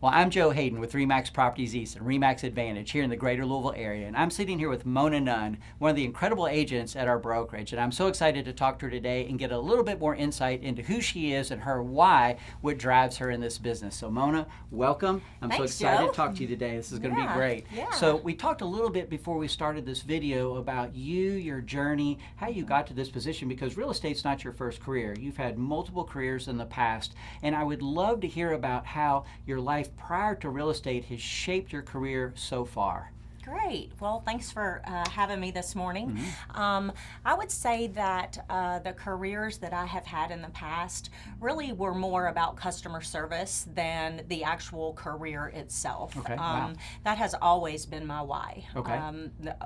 Well, I'm Joe Hayden with RE/MAX Properties East and RE/MAX Advantage here in the greater Louisville area. And I'm sitting here with Mona Nunn, one of the incredible agents at our brokerage. And I'm so excited to talk to her today and get a little bit more insight into who she is and her why, what drives her in this business. So Mona, welcome. I'm Thanks, so excited Joe. to talk to you today. This is going to be great. Yeah. So we talked a little bit before we started this video about you, your journey, how you got to this position, because real estate's not your first career. You've had multiple careers in the past. And I would love to hear about how your life prior to real estate has shaped your career so far. Great. Well, thanks for having me this morning. Mm-hmm. I would say that the careers that I have had in the past really were more about customer service than the actual career itself. Okay. Wow. That has always been my why. Okay.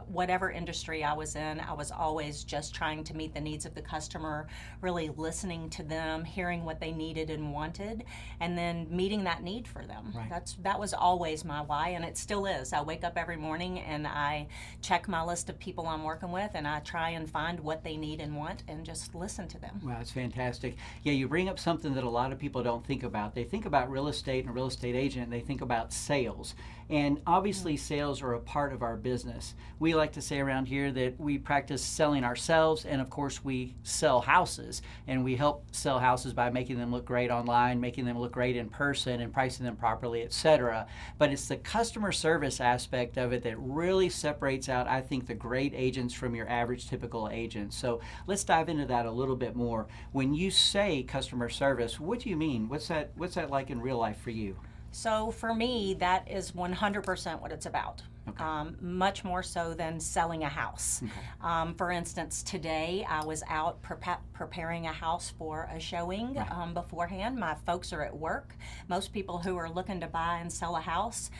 Whatever industry I was in, I was always just trying to meet the needs of the customer, really listening to them, hearing what they needed and wanted, and then meeting that need for them. Right. That was always my why, and it still is. I wake up every morning and I check my list of people I'm working with, and I try and find what they need and want and just listen to them. Wow, that's fantastic. Yeah, you bring up something that a lot of people don't think about. They think about real estate and a real estate agent, and they think about sales. And obviously sales are a part of our business. We like to say around here that we practice selling ourselves, and of course we sell houses. And we help sell houses by making them look great online, making them look great in person, and pricing them properly, etc. But it's the customer service aspect of it that really separates out, I think, the great agents from your average typical agent. So let's dive into that a little bit more. When you say customer service, what do you mean? What's that like in real life for you? So for me, that is 100% what it's about. Okay. Much more so than selling a house. Okay. For instance, today I was out preparing a house for a showing beforehand. My folks are at work. Most people who are looking to buy and sell a house,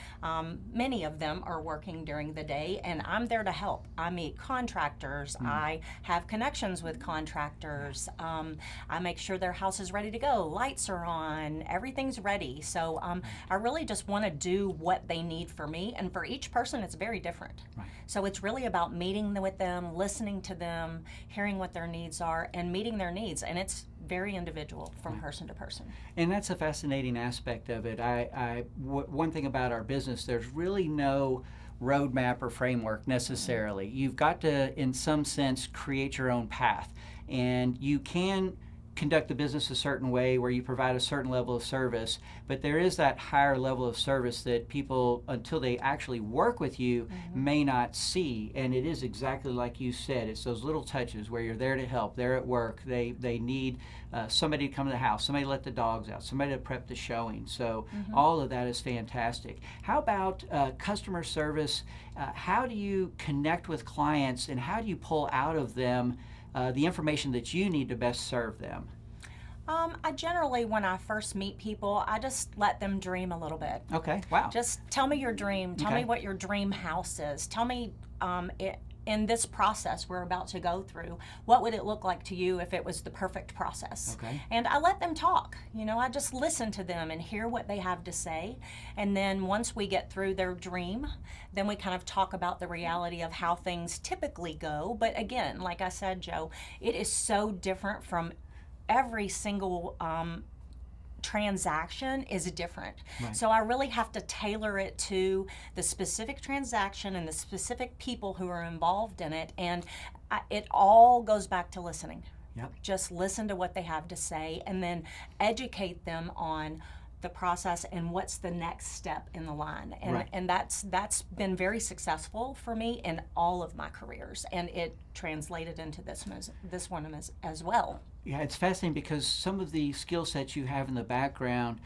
many of them are working during the day, and I'm there to help. I meet contractors. I have connections with contractors. I make sure their house is ready to go. Lights are on. Everything's ready. So I really just want to do what they need for me, and for each person it's very different. Right. So it's really about meeting with them, listening to them, hearing what their needs are, and meeting their needs. And it's very individual from person to person. And that's a fascinating aspect of it. One thing about our business, there's really no roadmap or framework necessarily. You've got to, in some sense, create your own path. And you can conduct the business a certain way where you provide a certain level of service, but there is that higher level of service that people, until they actually work with you, may not see. And it is exactly like you said, it's those little touches where you're there to help. They're at work, they need somebody to come to the house, somebody to let the dogs out, somebody to prep the showing. So all of that is fantastic. How about customer service? How do you connect with clients, and how do you pull out of them the information that you need to best serve them? I generally, when I first meet people, I just let them dream a little bit. Okay, wow. Just tell me your dream. Tell me what your dream house is. Tell me in this process we're about to go through, what would it look like to you if it was the perfect process? Okay. And I let them talk. You know, I just listen to them and hear what they have to say. And then once we get through their dream, then we kind of talk about the reality of how things typically go. But again, like I said, Joe, it is so different from every single transaction is different. Right. So I really have to tailor it to the specific transaction and the specific people who are involved in it. And it all goes back to listening. Yep. Just listen to what they have to say and then educate them on the process and what's the next step in the line. And that's been very successful for me in all of my careers, and it translated into this one as well. Yeah, it's fascinating because some of the skill sets you have in the background,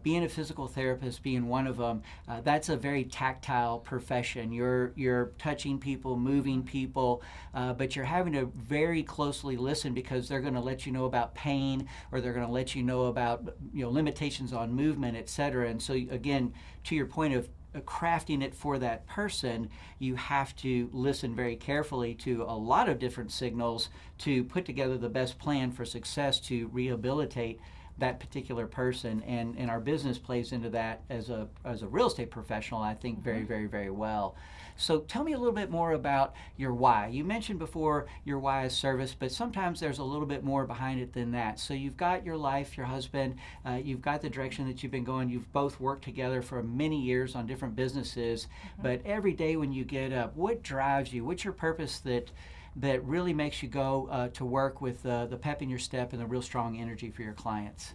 being a physical therapist being one of them, that's a very tactile profession. You're touching people, moving people, but you're having to very closely listen because they're going to let you know about pain, or they're going to let you know about limitations on movement, etc. And so again, to your point of crafting it for that person, you have to listen very carefully to a lot of different signals to put together the best plan for success to rehabilitate that particular person, and our business plays into that as a real estate professional, I think, very, very, very well. So tell me a little bit more about your why. You mentioned before your why is service, but sometimes there's a little bit more behind it than that. So you've got your life, your husband, you've got the direction that you've been going. You've both worked together for many years on different businesses, but every day when you get up, what drives you? What's your purpose that really makes you go to work with the pep in your step and the real strong energy for your clients?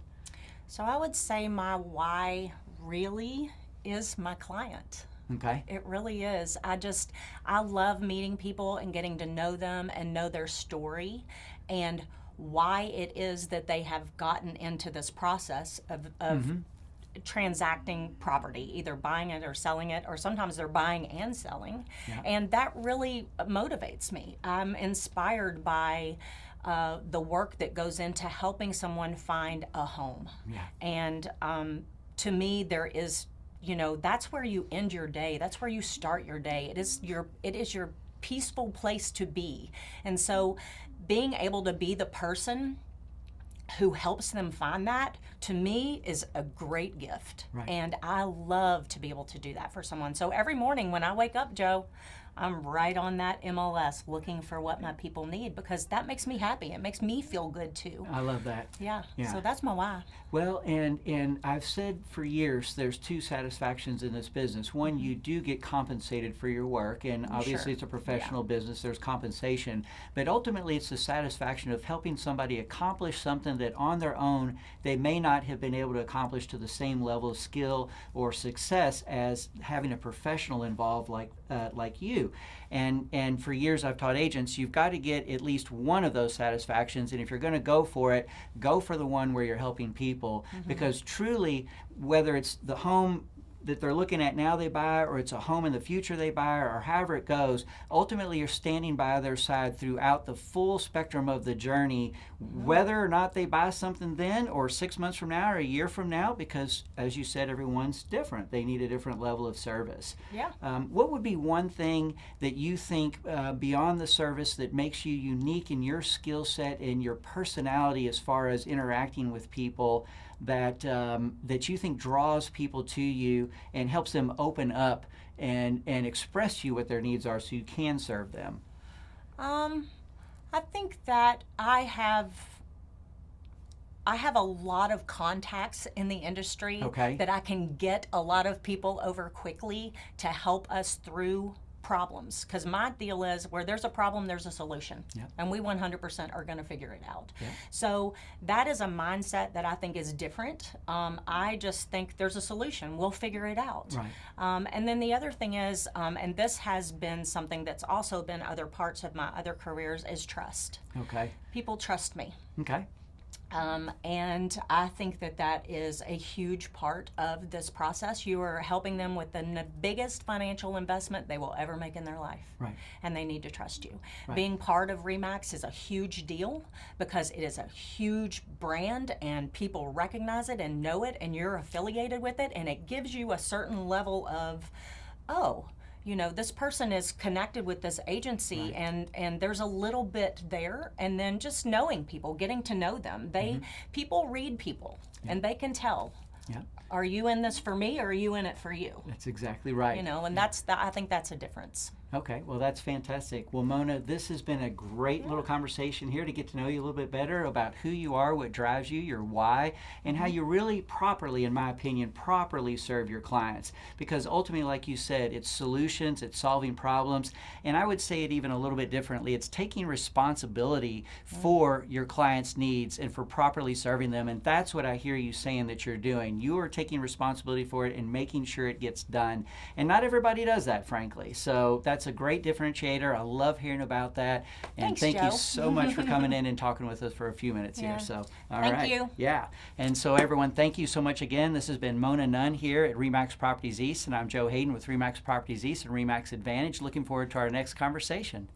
So I would say my why really is my client. Okay. It really is. I love meeting people and getting to know them and know their story and why it is that they have gotten into this process of transacting property, either buying it or selling it, or sometimes they're buying and selling. Yeah. And that really motivates me. I'm inspired by the work that goes into helping someone find a home. Yeah. And to me, there is, that's where you end your day. That's where you start your day. It is your peaceful place to be. And so being able to be the person who helps them find that, to me, is a great gift. Right. And I love to be able to do that for someone. So every morning when I wake up, Joe, I'm right on that MLS looking for what my people need, because that makes me happy. It makes me feel good too. I love that. Yeah. Yeah. So that's my why. Well, and I've said for years, there's two satisfactions in this business. One, you do get compensated for your work, and obviously Sure. it's a professional business, there's compensation. But ultimately, it's the satisfaction of helping somebody accomplish something that on their own, they may not have been able to accomplish to the same level of skill or success as having a professional involved like you. And for years I've taught agents, you've got to get at least one of those satisfactions, and if you're going to go for it, go for the one where you're helping people, because truly, whether it's the home that they're looking at now they buy, or it's a home in the future they buy, or however it goes, ultimately you're standing by their side throughout the full spectrum of the journey, whether or not they buy something then, or 6 months from now, or a year from now, because as you said, everyone's different. They need a different level of service. Yeah. What would be one thing that you think beyond the service that makes you unique in your skill set and your personality as far as interacting with people, that you think draws people to you and helps them open up and express to you what their needs are so you can serve them? I think that I have a lot of contacts in the industry that I can get a lot of people over quickly to help us through problems, because my deal is where there's a problem, there's a solution. Yep. And we 100% are going to figure it out. Yep. So that is a mindset that I think is different. I just think there's a solution, we'll figure it out. Right. And then the other thing is, and this has been something that's also been other parts of my other careers, is trust. Okay. People trust me. Okay. And I think that is a huge part of this process. You are helping them with the biggest financial investment they will ever make in their life. Right. And they need to trust you. Right. Being part of RE/MAX is a huge deal, because it is a huge brand and people recognize it and know it, and you're affiliated with it, and it gives you a certain level of, this person is connected with this agency. Right. and there's a little bit there. And then just knowing people, getting to know them. People read people, and they can tell. Yeah. Are you in this for me, or are you in it for you? That's exactly right. And I think that's a difference. Okay, well, that's fantastic. Well, Mona, this has been a great little conversation here to get to know you a little bit better about who you are, what drives you, your why, and how you really properly, in my opinion, properly serve your clients. Because ultimately, like you said, it's solutions, it's solving problems, and I would say it even a little bit differently. It's taking responsibility for your clients' needs and for properly serving them, and that's what I hear you saying that you're doing. You are taking responsibility for it and making sure it gets done. And not everybody does that, frankly. So that's a great differentiator. I love hearing about that. And Thanks, thank Joe. you so much for coming in and talking with us for a few minutes here. So, all Thank right. you. Yeah. And so, everyone, thank you so much again. This has been Mona Nunn here at RE/MAX Properties East, and I'm Joe Hayden with RE/MAX Properties East and RE/MAX Advantage. Looking forward to our next conversation.